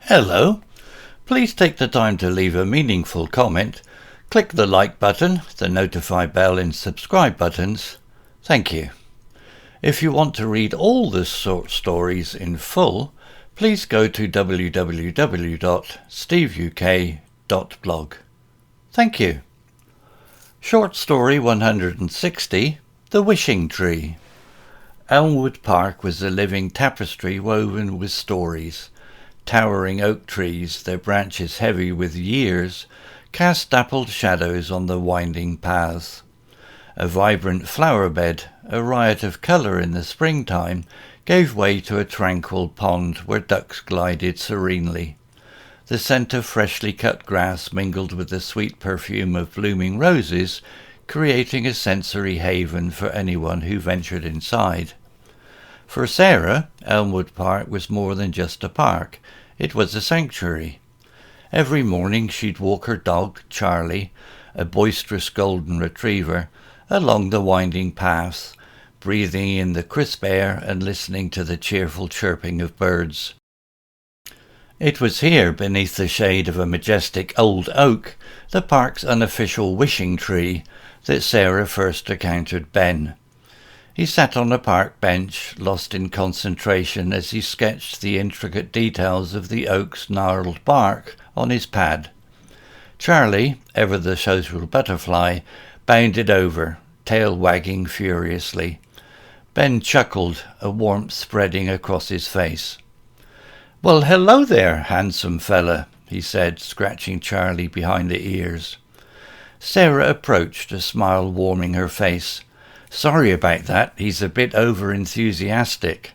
Hello. Please take the time to leave a meaningful comment. Click the like button, the notify bell and subscribe buttons. Thank you. If you want to read all the short stories in full, please go to www.steveuk.blog. Thank you. Short story 160, The Wishing Tree. Elmwood Park was a living tapestry woven with stories. Towering oak trees, their branches heavy with years, cast dappled shadows on the winding paths. A vibrant flowerbed, a riot of colour in the springtime, gave way to a tranquil pond where ducks glided serenely. The scent of freshly cut grass mingled with the sweet perfume of blooming roses, creating a sensory haven for anyone who ventured inside. For Sarah, Elmwood Park was more than just a park. It was a sanctuary. Every morning she'd walk her dog, Charlie, a boisterous golden retriever, along the winding paths, breathing in the crisp air and listening to the cheerful chirping of birds. It was here, beneath the shade of a majestic old oak, the park's unofficial wishing tree, that Sarah first encountered Ben. He sat on a park bench, lost in concentration as he sketched the intricate details of the oak's gnarled bark on his pad. Charlie, ever the social butterfly, bounded over, tail wagging furiously. Ben chuckled, a warmth spreading across his face. "Well, hello there, handsome fella," he said, scratching Charlie behind the ears. Sarah approached, a smile warming her face. "Sorry about that, he's a bit over-enthusiastic."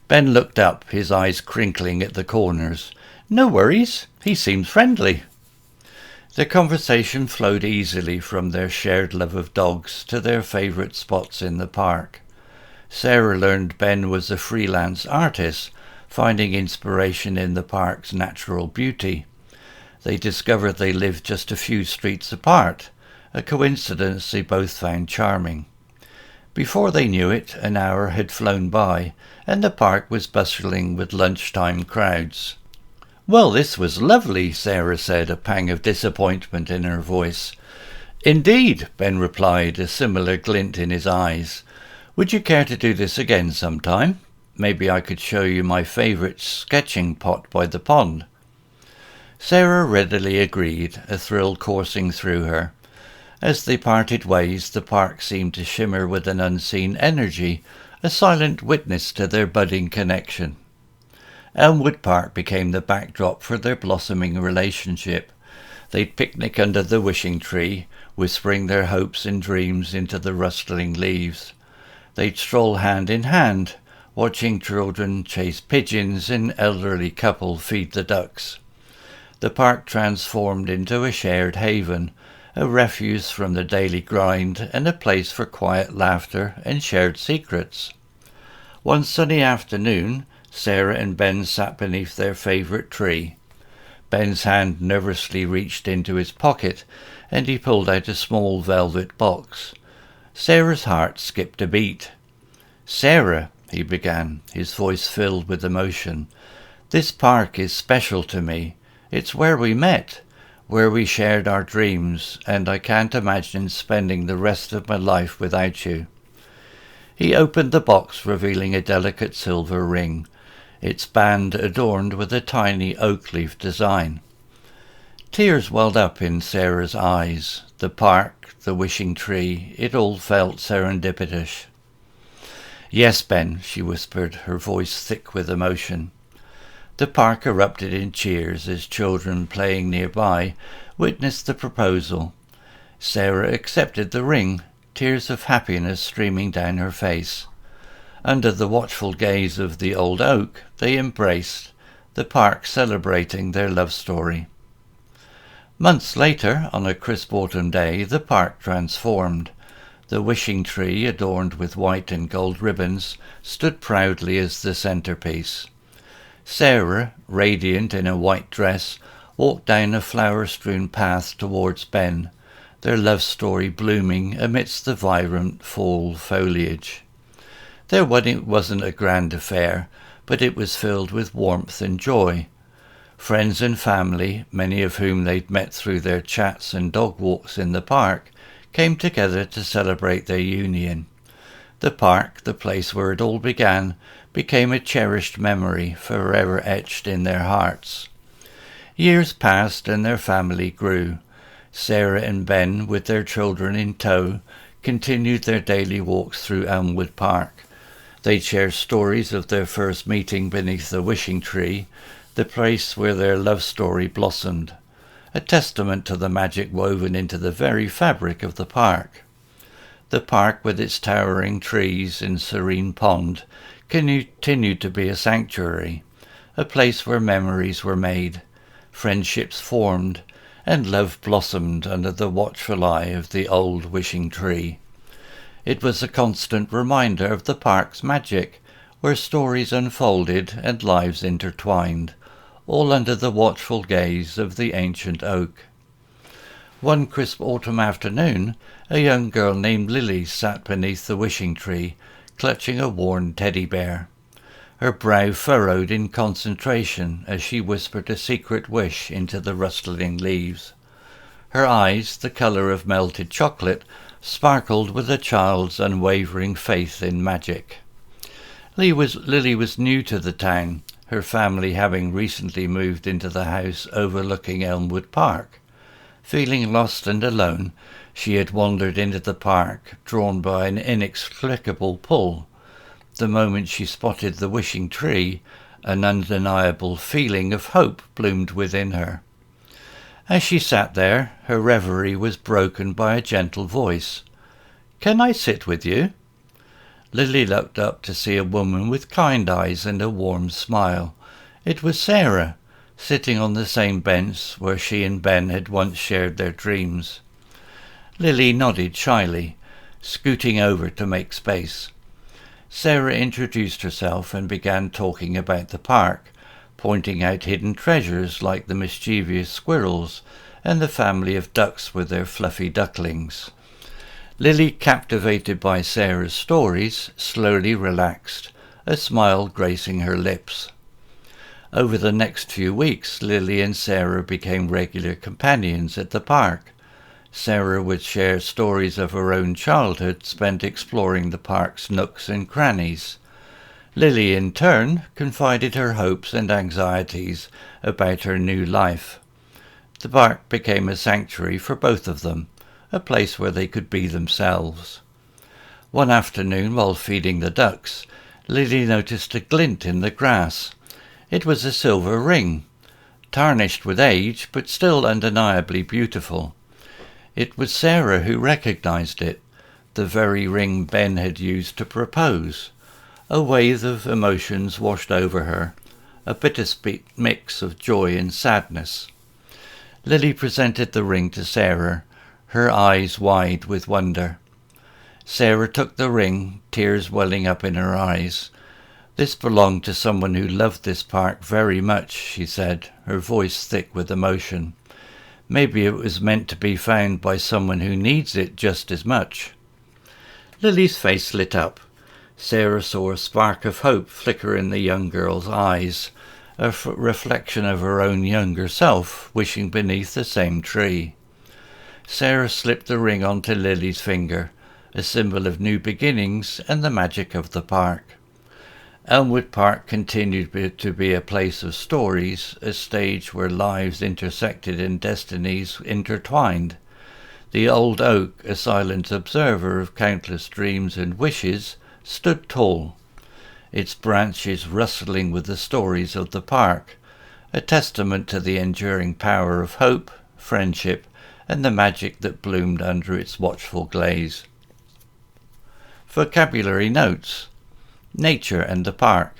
Ben looked up, his eyes crinkling at the corners. "No worries, he seems friendly." The conversation flowed easily from their shared love of dogs to their favourite spots in the park. Sarah learned Ben was a freelance artist, finding inspiration in the park's natural beauty. They discovered they lived just a few streets apart, a coincidence they both found charming. Before they knew it, an hour had flown by, and the park was bustling with lunchtime crowds. "Well, this was lovely," Sarah said, a pang of disappointment in her voice. "Indeed," Ben replied, a similar glint in his eyes. "Would you care to do this again sometime? Maybe I could show you my favourite sketching pot by the pond." Sarah readily agreed, a thrill coursing through her. As they parted ways, the park seemed to shimmer with an unseen energy, a silent witness to their budding connection. Elmwood Park became the backdrop for their blossoming relationship. They'd picnic under the wishing tree, whispering their hopes and dreams into the rustling leaves. They'd stroll hand in hand, watching children chase pigeons and elderly couple feed the ducks. The park transformed into a shared haven, a refuge from the daily grind and a place for quiet laughter and shared secrets. One sunny afternoon, Sarah and Ben sat beneath their favourite tree. Ben's hand nervously reached into his pocket, and he pulled out a small velvet box. Sarah's heart skipped a beat. "Sarah," he began, his voice filled with emotion, "this park is special to me. It's where we met, where we shared our dreams, and I can't imagine spending the rest of my life without you." He opened the box, revealing a delicate silver ring, its band adorned with a tiny oak leaf design. Tears welled up in Sarah's eyes. The park, the wishing tree, it all felt serendipitous. "Yes, Ben," she whispered, her voice thick with emotion. The park erupted in cheers as children playing nearby witnessed the proposal. Sarah accepted the ring, tears of happiness streaming down her face. Under the watchful gaze of the old oak, they embraced, the park celebrating their love story. Months later, on a crisp autumn day, the park transformed. The wishing tree, adorned with white and gold ribbons, stood proudly as the centerpiece. Sarah, radiant in a white dress, walked down a flower-strewn path towards Ben, their love story blooming amidst the vibrant fall foliage. Their wedding wasn't a grand affair, but it was filled with warmth and joy. Friends and family, many of whom they'd met through their chats and dog walks in the park, came together to celebrate their union. The park, the place where it all began, became a cherished memory forever etched in their hearts. Years passed and their family grew. Sarah and Ben, with their children in tow, continued their daily walks through Elmwood Park. They'd share stories of their first meeting beneath the wishing tree, the place where their love story blossomed, a testament to the magic woven into the very fabric of the park. The park, with its towering trees and serene pond, continued to be a sanctuary, a place where memories were made, friendships formed, and love blossomed under the watchful eye of the old wishing tree. It was a constant reminder of the park's magic, where stories unfolded and lives intertwined, all under the watchful gaze of the ancient oak. One crisp autumn afternoon, a young girl named Lily sat beneath the wishing tree, clutching a worn teddy bear. Her brow furrowed in concentration as she whispered a secret wish into the rustling leaves. Her eyes, the colour of melted chocolate, sparkled with a child's unwavering faith in magic. Lily was new to the town, her family having recently moved into the house overlooking Elmwood Park. Feeling lost and alone, she had wandered into the park, drawn by an inexplicable pull. The moment she spotted the wishing tree, an undeniable feeling of hope bloomed within her. As she sat there, her reverie was broken by a gentle voice. "Can I sit with you?" Lily looked up to see a woman with kind eyes and a warm smile. It was Sarah, sitting on the same bench where she and Ben had once shared their dreams. Lily nodded shyly, scooting over to make space. Sarah introduced herself and began talking about the park, pointing out hidden treasures like the mischievous squirrels and the family of ducks with their fluffy ducklings. Lily, captivated by Sarah's stories, slowly relaxed, a smile gracing her lips. Over the next few weeks, Lily and Sarah became regular companions at the park. Sarah would share stories of her own childhood spent exploring the park's nooks and crannies. Lily, in turn, confided her hopes and anxieties about her new life. The park became a sanctuary for both of them, a place where they could be themselves. One afternoon, while feeding the ducks, Lily noticed a glint in the grass. It was a silver ring, tarnished with age, but still undeniably beautiful. It was Sarah who recognized it, the very ring Ben had used to propose. A wave of emotions washed over her, a bittersweet mix of joy and sadness. Lily presented the ring to Sarah, her eyes wide with wonder. Sarah took the ring, tears welling up in her eyes. "This belonged to someone who loved this park very much," she said, her voice thick with emotion. "Maybe it was meant to be found by someone who needs it just as much." Lily's face lit up. Sarah saw a spark of hope flicker in the young girl's eyes, a reflection of her own younger self, wishing beneath the same tree. Sarah slipped the ring onto Lily's finger, a symbol of new beginnings and the magic of the park. Elmwood Park continued to be a place of stories, a stage where lives intersected and destinies intertwined. The old oak, a silent observer of countless dreams and wishes, stood tall, its branches rustling with the stories of the park, a testament to the enduring power of hope, friendship, and the magic that bloomed under its watchful glaze. Vocabulary notes. Nature and the park.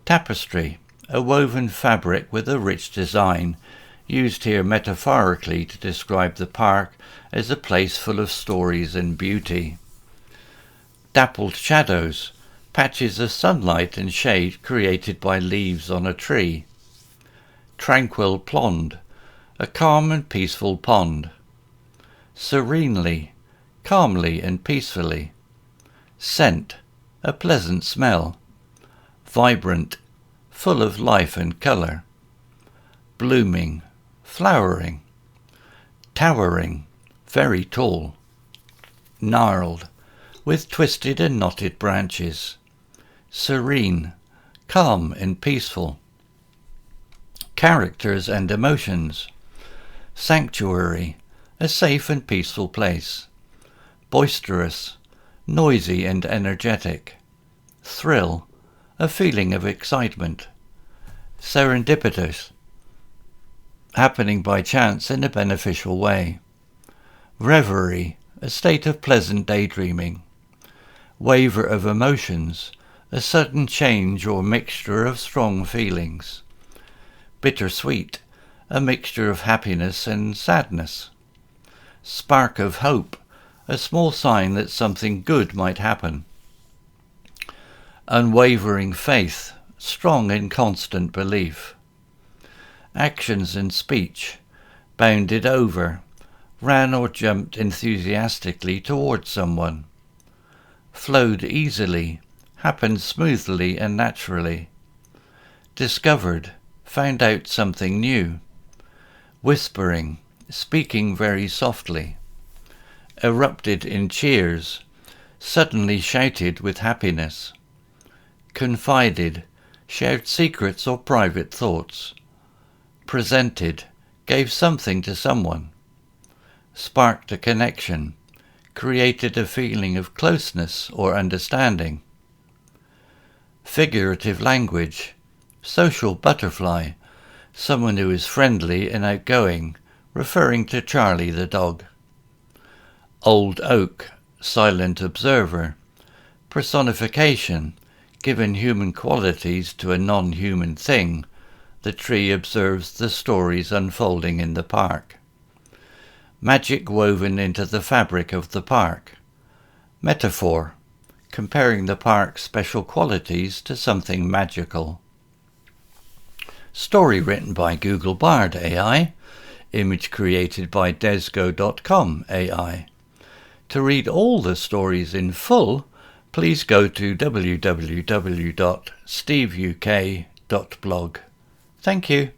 Tapestry, a woven fabric with a rich design, used here metaphorically to describe the park as a place full of stories and beauty. Dappled shadows, patches of sunlight and shade created by leaves on a tree. Tranquil pond, a calm and peaceful pond. Serenely, calmly and peacefully. Scent, a pleasant smell. Vibrant, full of life and colour. blooming, flowering. Towering, very tall. Gnarled, with twisted and knotted branches. Serene, calm and peaceful. Characters and emotions. Sanctuary, a safe and peaceful place. Boisterous, noisy and energetic. Thrill, a feeling of excitement. Serendipitous, happening by chance in a beneficial way. Reverie, a state of pleasant daydreaming. Waver of emotions, a sudden change or mixture of strong feelings. Bittersweet, a mixture of happiness and sadness. Spark of hope, a small sign that something good might happen. Unwavering faith, strong and constant belief. Actions and speech, bounded over, ran or jumped enthusiastically towards someone. Flowed easily, happened smoothly and naturally. Discovered, found out something new. Whispering, speaking very softly. Erupted in cheers, suddenly shouted with happiness. Confided, shared secrets or private thoughts. Presented, gave something to someone. Sparked a connection, created a feeling of closeness or understanding. Figurative language, social butterfly, someone who is friendly and outgoing, referring to Charlie the dog. Old oak, silent observer, personification, given human qualities to a non-human thing. The tree observes the stories unfolding in the park. Magic woven into the fabric of the park. Metaphor, comparing the park's special qualities to something magical. Story written by Google Bard AI. Image created by desgo.com AI. To read all the stories in full, please go to www.steveuk.blog. Thank you.